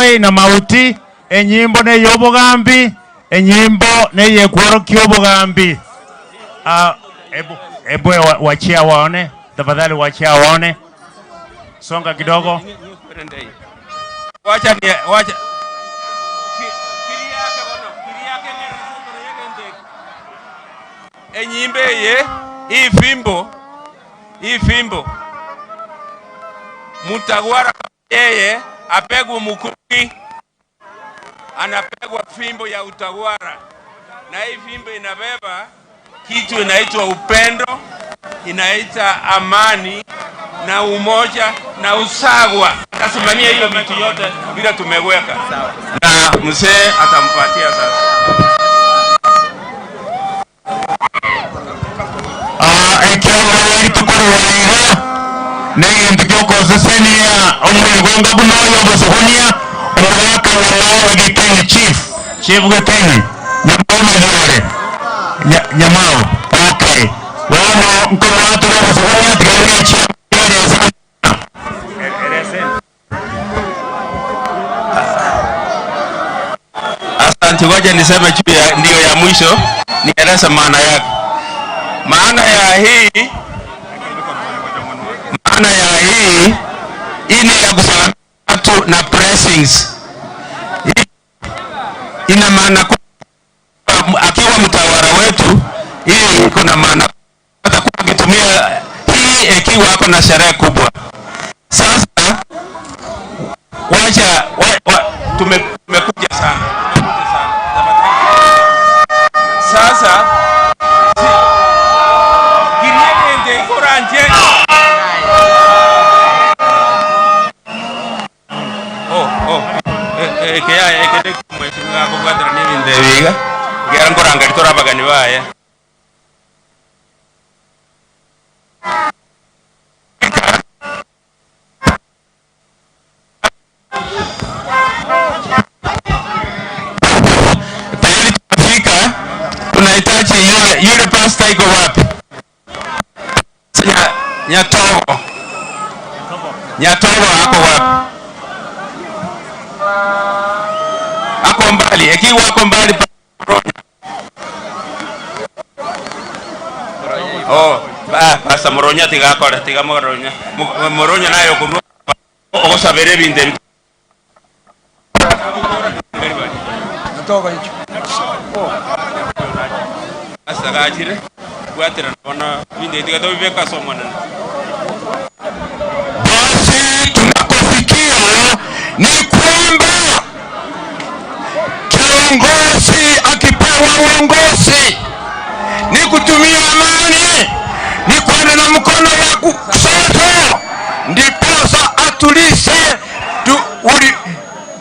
Hey na mauti enyimbo ne yobogambi enyimbo ne yekworo kyobogambi. Ebu wachia waone, tafadhali wachia waone. Songa kidogo. Wacha enyimbe ye hii fimbo Mutagwara yeye apegwa mukuki, anapegwa fimbo ya utawala, na hii fimbo inabeba kitu inaitwa upendo, inaita amani na umoja na usagwa. Tasimamia hiyo vitu yote bila tumeweka na mzee atampatia sasa. Nengentiko sesenia omwegonga bunoyo bosohonia omwaka wa Gitenge Chief Gitenge Nyamao. Okay. Wao mkono watu wa bosohonia tigani chief. Asante, ngoja niseme juu ya ndio ya mwisho, nieleze maana yake. Maana ya hii ni ya kusalamia watu na blessings. Ina maana akiwa mtawala wetu, hii kuna maana atakuwa akitumia hii ikiwa ako na sherehe kubwa. Sasa tumekuja sana. Sasa kiriende koranje ekede kumweshinga kugatira n'ibindi biga gera ngoranga litorabagani baye tunahitaji yule pasta iko wapi? Nyatobo ako wapi? Ako mbali, ikiwa ako mbali pasta Moronya tiga Moronya nayo kunwa osabere binde natoka hicho asagajire kuatira na binde tiga to bibeka somana. Basi tunakofikia ni kwamba kiongozi akipewa uongozi ni kutumia amani, ni kwenda na mkono ya kushoto, ndiposa atulize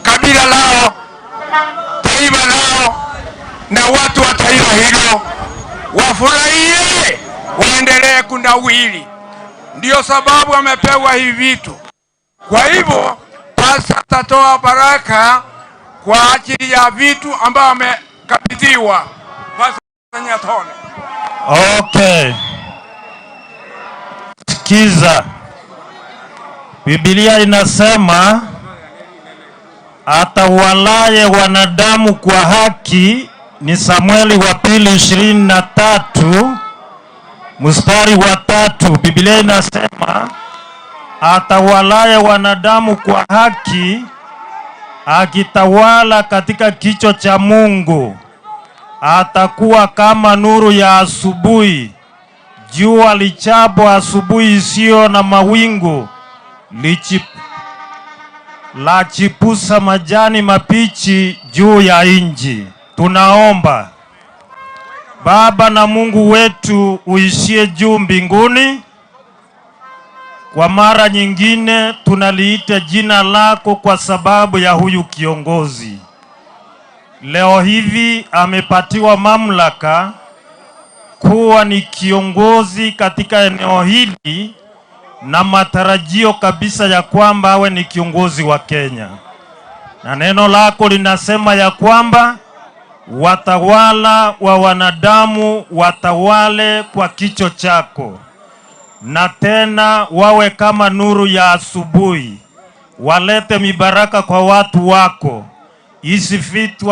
kabila lao, taifa lao, na watu wa taifa hilo wafurahie, waendelee kunawili. Ndio sababu amepewa hivi vitu. Kwa hivyo pasta atatoa baraka kwa ajili ya vitu ambao amekabidhiwa. Pasta Nyatone. Okay. Sikiza. Biblia inasema atawalaye wanadamu kwa haki, ni Samueli wa pili 23 mstari wa 3. Biblia inasema atawalaye wanadamu kwa haki, akitawala katika kicho cha Mungu, atakuwa kama nuru ya asubuhi, jua lichapo asubuhi isiyo na mawingu, lachipusa majani mapichi juu ya nchi. Tunaomba. Baba na Mungu wetu uishie juu mbinguni, kwa mara nyingine tunaliita jina lako kwa sababu ya huyu kiongozi. Leo hivi amepatiwa mamlaka kuwa ni kiongozi katika eneo hili, na matarajio kabisa ya kwamba awe ni kiongozi wa Kenya. Na neno lako linasema ya kwamba watawala wa wanadamu watawale kwa kicho chako, na tena wawe kama nuru ya asubuhi, walete mibaraka kwa watu wako. Hizi vitu